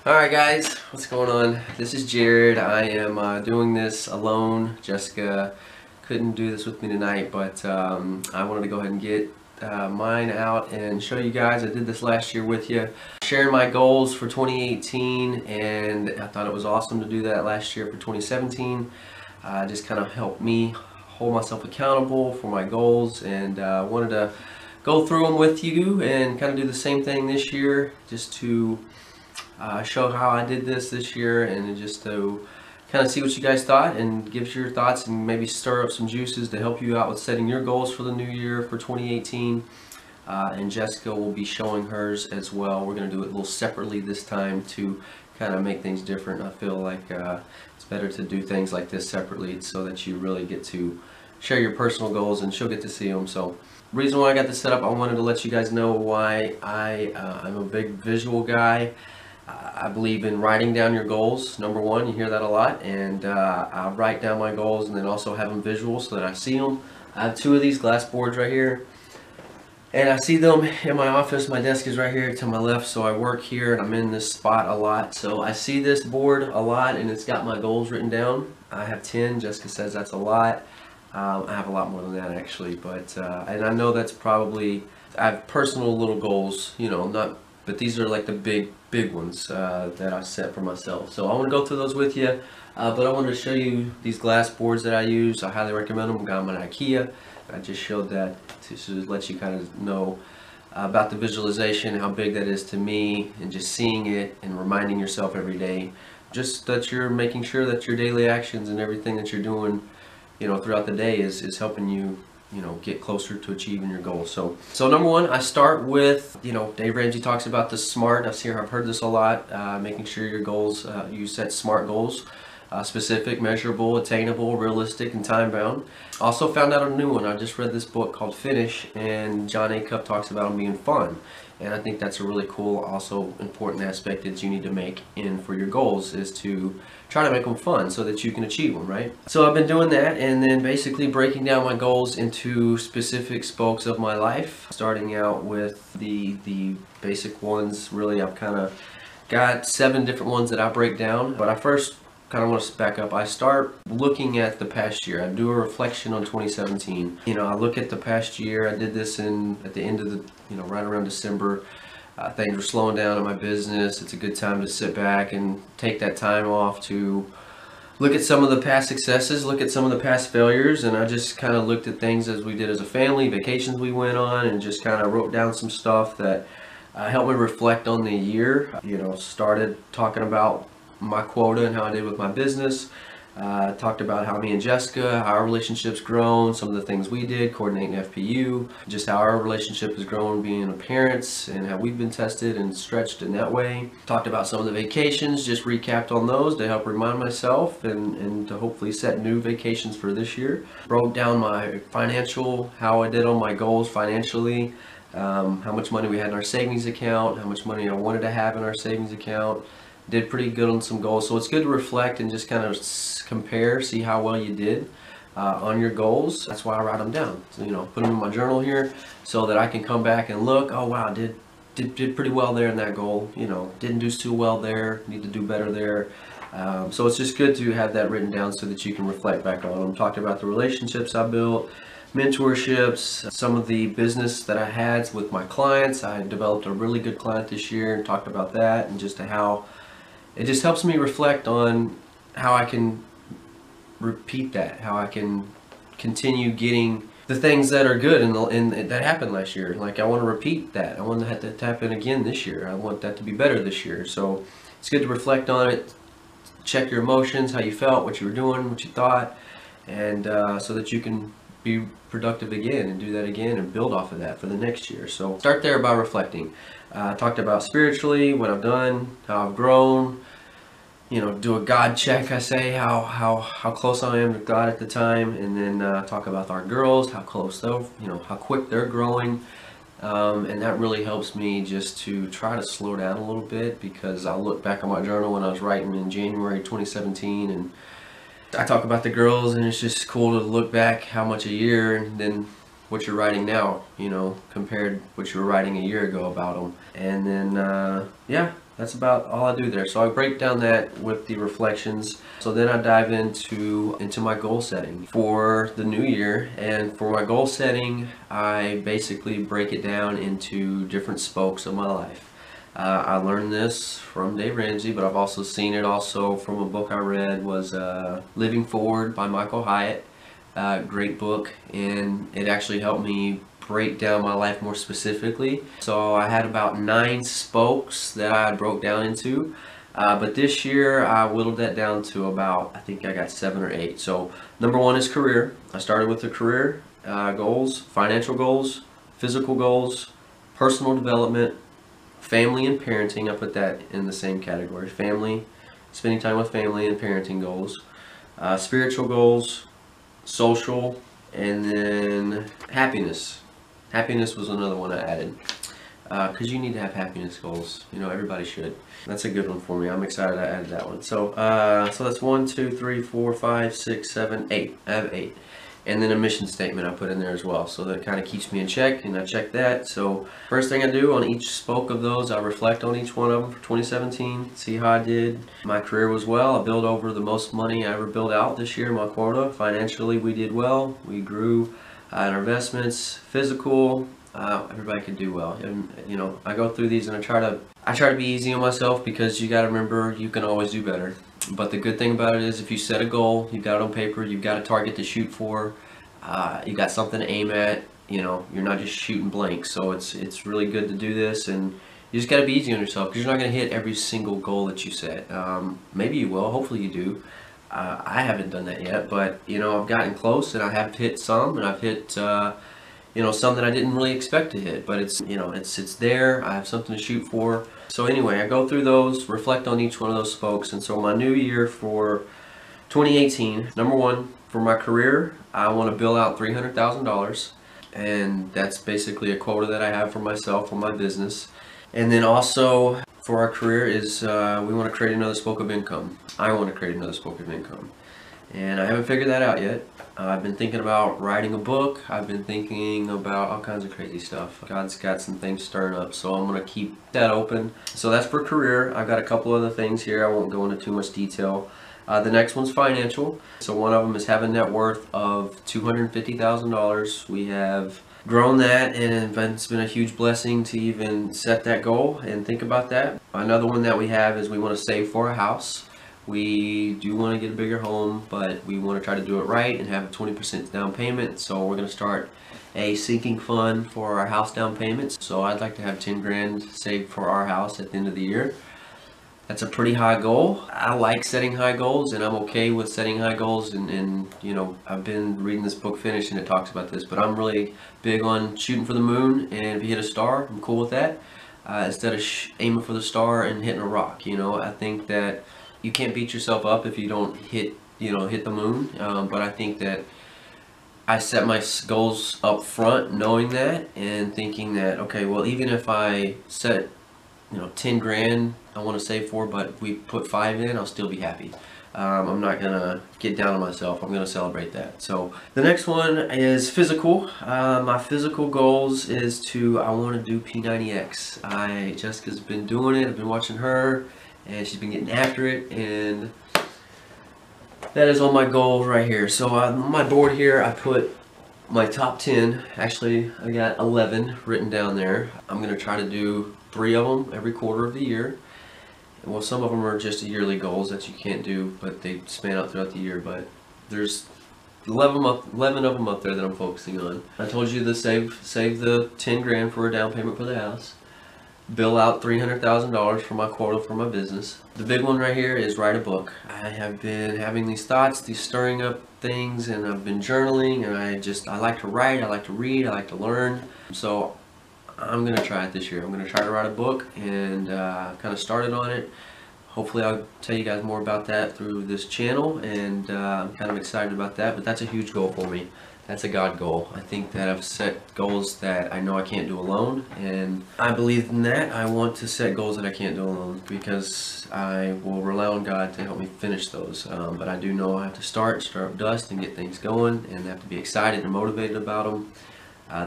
Alright guys, what's going on? This is Jared. I am doing this alone. Jessica couldn't do this with me tonight, but I wanted to go ahead and get mine out and show you guys. I did this last year with you, sharing my goals for 2018, and I thought it was awesome to do that last year for 2017. Just kind of helped me hold myself accountable for my goals, and wanted to go through them with you and kind of do the same thing this year, just to show how I did this year, and just to kind of see what you guys thought and give your thoughts and maybe stir up some juices to help you out with setting your goals for the new year for 2018. And Jessica will be showing hers as well. We're going to do it a little separately this time to kind of make things different. I feel like it's better to do things like this separately so that you really get to share your personal goals and she'll get to see them. So reason why I got this set up, I wanted to let you guys know why I'm a big visual guy. I believe in writing down your goals. Number one, you hear that a lot, and I write down my goals and then also have them visual so that I see them. I have two of these glass boards right here, and I see them in my office. My desk is right here to my left, so I work here and I'm in this spot a lot. So I see this board a lot, and it's got my goals written down. I have 10. Jessica says that's a lot. I have a lot more than that actually, but and I know that's probably, I have personal little goals, you know, not. But these are like the big ones that I set for myself. So I want to go through those with you. But I wanted to show you these glass boards that I use. I highly recommend them. I got them at IKEA. I just showed that to let you kind of know about the visualization, how big that is to me, and just seeing it and reminding yourself every day. Just that you're making sure that your daily actions and everything that you're doing, you know, throughout the day is helping you, you know, get closer to achieving your goals. So number one, I start with, you know, Dave Ramsey talks about the SMART. I've heard this a lot, making sure your goals, you set SMART goals, specific, measurable, attainable, realistic, and time-bound. Also found out a new one. I just read this book called Finish, and John Acuff talks about them being fun. And I think that's a really cool, also important aspect that you need to make in for your goals, is to try to make them fun so that you can achieve them, right? So I've been doing that, and then basically breaking down my goals into specific spokes of my life, starting out with the basic ones. Really, I've kind of got 7 different ones that I break down, but I first kind of want to back up. I start looking at the past year. I do a reflection on 2017. You know, I look at the past year. I did this at the end of the, you know, right around December. Things were slowing down in my business. It's a good time to sit back and take that time off to look at some of the past successes, look at some of the past failures, and I just kind of looked at things as we did as a family, vacations we went on, and just kind of wrote down some stuff that helped me reflect on the year. You know, started talking about my quota and how I did with my business. Talked about how me and Jessica, how our relationship's grown, some of the things we did, coordinating FPU, just how our relationship has grown being parents, and how we've been tested and stretched in that way. Talked about some of the vacations, just recapped on those to help remind myself and to hopefully set new vacations for this year. Broke down my financial, how I did on my goals financially, how much money we had in our savings account, how much money I wanted to have in our savings account. Did pretty good on some goals, so it's good to reflect and just kind of compare, see how well you did on your goals. That's why I write them down. So, you know, put them in my journal here so that I can come back and look. Oh wow, did pretty well there in that goal. You know, didn't do too well there. Need to do better there. So it's just good to have that written down so that you can reflect back on them. Talked about the relationships I built, mentorships, some of the business that I had with my clients. I developed a really good client this year and talked about that, and just how it just helps me reflect on how I can repeat that, how I can continue getting the things that are good and that happened last year. Like, I want to repeat that. I want to have to happen again this year. I want that to be better this year. So it's good to reflect on it, check your emotions, how you felt, what you were doing, what you thought, and so that you can be productive again and do that again and build off of that for the next year. So start there by reflecting. Talked about spiritually, what I've done, how I've grown. You know, do a God check, I say, how close I am to God at the time, and then talk about our girls, how close they're, you know, how quick they're growing, and that really helps me just to try to slow down a little bit, because I look back on my journal when I was writing in January 2017, and I talk about the girls, and it's just cool to look back how much a year, and then what you're writing now, you know, compared what you were writing a year ago about them. And then, yeah, that's about all I do there. So I break down that with the reflections. So then I dive into my goal setting for the new year. And for my goal setting, I basically break it down into different spokes of my life. I learned this from Dave Ramsey, but I've also seen it also from a book I read, was Living Forward by Michael Hyatt. Great book, and it actually helped me break down my life more specifically. So I had about 9 spokes that I broke down into, but this year I whittled that down to about, I think I got 7 or 8. So number 1 is career. I started with the career goals, financial goals, physical goals, personal development, family and parenting. I put that in the same category. Family, spending time with family and parenting goals, spiritual goals, social, and then happiness. Happiness was another one I added, because you need to have happiness goals. You know, everybody should. That's a good one for me. I'm excited I added that one. So that's 1, 2, 3, 4, 5, 6, 7, 8. I have 8. And then a mission statement I put in there as well. So that kind of keeps me in check, and I check that. So first thing I do on each spoke of those, I reflect on each one of them for 2017, see how I did. My career was well. I built over the most money I ever built out this year, my quota. Financially, we did well. We grew in our investments. Physical, everybody could do well. And, you know, I go through these and I try to be easy on myself, because you got to remember you can always do better. But the good thing about it is, if you set a goal, you've got it on paper, you've got a target to shoot for, you've got something to aim at, you know, you're not just shooting blanks. So it's really good to do this, and you just got to be easy on yourself, because you're not going to hit every single goal that you set. Maybe you will, hopefully you do. I haven't done that yet, but, you know, I've gotten close, and I have hit some, and I've hit, you know, some that I didn't really expect to hit, but it's, you know, it's there. I have something to shoot for. So anyway, I go through those, reflect on each one of those spokes. And so my new year for 2018, number 1, for my career, I want to bill out $300,000, and that's basically a quota that I have for myself, for my business. And then also for our career is we want to create another spoke of income. I want to create another spoke of income, and I haven't figured that out yet. I've been thinking about writing a book. I've been thinking about all kinds of crazy stuff. God's got some things stirring up, so I'm going to keep that open. So that's for career. I've got a couple other things here. I won't go into too much detail. The next one's financial. So one of them is have a net worth of $250,000. We have grown that, and it's been a huge blessing to even set that goal and think about that. Another one that we have is we want to save for a house. We do want to get a bigger home, but we want to try to do it right and have a 20% down payment. So we're going to start a sinking fund for our house down payments. So I'd like to have 10 grand saved for our house at the end of the year. That's a pretty high goal. I like setting high goals, and I'm okay with setting high goals. And you know, I've been reading this book, Finish, and it talks about this. But I'm really big on shooting for the moon, and if you hit a star, I'm cool with that. Instead of aiming for the star and hitting a rock, you know, I think that you can't beat yourself up if you don't hit the moon. But I think that I set my goals up front, knowing that, and thinking that, okay, well, even if I set, 10 grand I want to save for, but we put 5 in, I'll still be happy. I'm not gonna get down on myself. I'm gonna celebrate that. So the next one is physical. My physical goals is I want to do P90X. Jessica's been doing it. I've been watching her, and she's been getting after it, and that is on my goal right here. So on my board here, I put my top 10. Actually, I got 11 written down there. I'm gonna try to do 3 of them every quarter of the year. Well, some of them are just yearly goals that you can't do, but they span out throughout the year. But there's 11 of them up there that I'm focusing on. I told you to save the 10 grand for a down payment for the house. Bill out $300,000 for my quota for my business. The big one right here is write a book. I have been having these thoughts, these stirring up things, and I've been journaling, and I like to write, I like to read, I like to learn. So I'm going to try it this year. I'm going to try to write a book, and kind of started on it. Hopefully I'll tell you guys more about that through this channel, and I'm kind of excited about that, but that's a huge goal for me. That's a God goal. I think that I've set goals that I know I can't do alone, and I believe in that. I want to set goals that I can't do alone, because I will rely on God to help me finish those. But I do know I have to start up dust and get things going, and I have to be excited and motivated about them.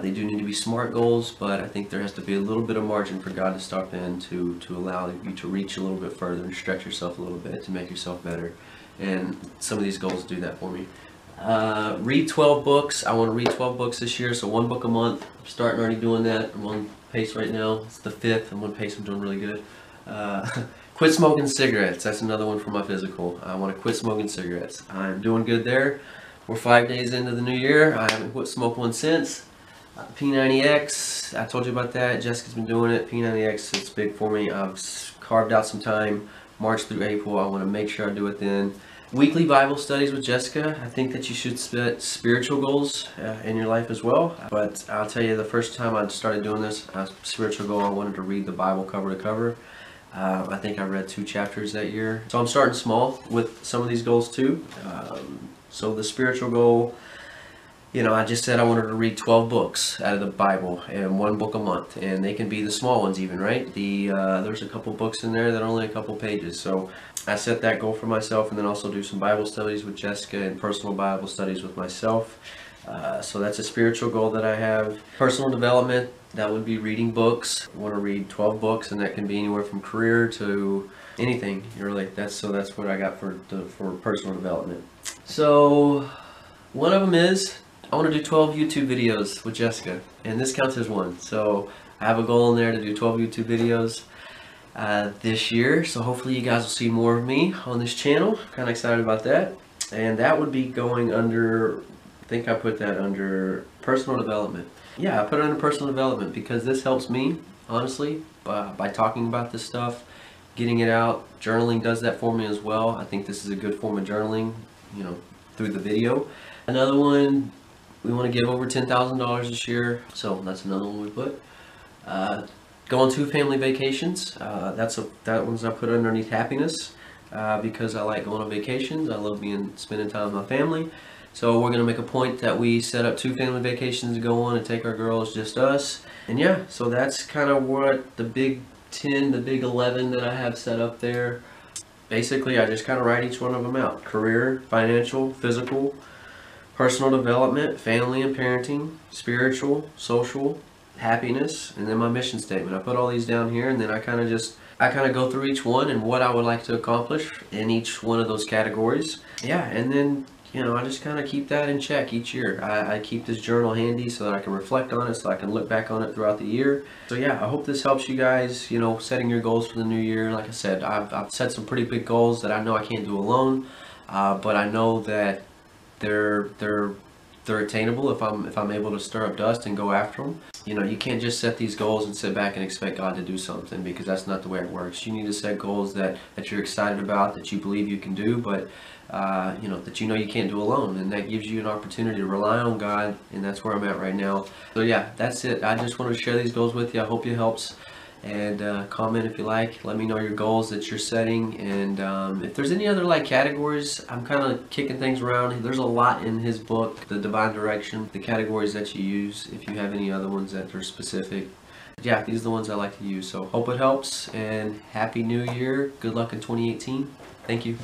They do need to be SMART goals, but I think there has to be a little bit of margin for God to step in to allow you to reach a little bit further and stretch yourself a little bit to make yourself better. And some of these goals do that for me. Read 12 books. I want to read 12 books this year, so 1 book a month. I'm starting already doing that. I'm on pace right now. It's the 5th. I'm on pace. I'm doing really good. Quit smoking cigarettes. That's another one for my physical. I want to quit smoking cigarettes. I'm doing good there. We're 5 days into the new year. I haven't quit smoking one since. P90X, I told you about that. Jessica's been doing it. P90X, it's big for me. I've carved out some time, March through April. I want to make sure I do it then. Weekly Bible studies with Jessica. I think that you should set spiritual goals in your life as well. But I'll tell you, the first time I started doing this, spiritual goal, I wanted to read the Bible cover to cover. I think I read 2 chapters that year. So I'm starting small with some of these goals too. So the spiritual goal, you know, I just said I wanted to read 12 books out of the Bible and 1 book a month, and they can be the small ones even, right? There's a couple books in there that are only a couple pages. So I set that goal for myself, and then also do some Bible studies with Jessica and personal Bible studies with myself. So that's a spiritual goal that I have. Personal development, that would be reading books. I want to read 12 books, and that can be anywhere from career to anything, really. That's what I got for personal development. So one of them is I want to do 12 YouTube videos with Jessica, and this counts as one. So I have a goal in there to do 12 YouTube videos this year. So hopefully you guys will see more of me on this channel. I'm kind of excited about that. And that would be going under, I think I put that under personal development. Yeah, I put it under personal development because this helps me, honestly, by talking about this stuff, getting it out. Journaling does that for me as well. I think this is a good form of journaling, you know, through the video. Another one, we want to give over $10,000 this year, so that's another one we put. Go on 2 family vacations. That one's I put underneath happiness because I like going on vacations. I love spending time with my family. So we're going to make a point that we set up 2 family vacations to go on and take our girls, just us. And yeah, so that's kind of what the big 10, the big 11 that I have set up there. Basically, I just kind of write each one of them out. Career, financial, physical, personal development, family and parenting, spiritual, social, happiness, and then my mission statement. I put all these down here, and then I kind of go through each one and what I would like to accomplish in each one of those categories. Yeah, and then, you know, I just kind of keep that in check each year. I keep this journal handy so that I can reflect on it, so I can look back on it throughout the year. So yeah, I hope this helps you guys, you know, setting your goals for the new year. Like I said, I've set some pretty big goals that I know I can't do alone, but I know that they're attainable if I'm able to stir up dust and go after them. You know, you can't just set these goals and sit back and expect God to do something, because that's not the way it works. You need to set goals that you're excited about, that you believe you can do, but you know, that you can't do alone, and that gives you an opportunity to rely on God, and that's where I'm at right now. So yeah, that's it. I just wanted to share these goals with you. I hope it helps. And comment if you like. Let me know your goals that you're setting, and if there's any other like categories. I'm kind of kicking things around. There's a lot in his book, The Divine Direction, the categories that you use. If you have any other ones that are specific, yeah, these are the ones I like to use. So hope it helps, and Happy New Year. Good luck in 2018. Thank you.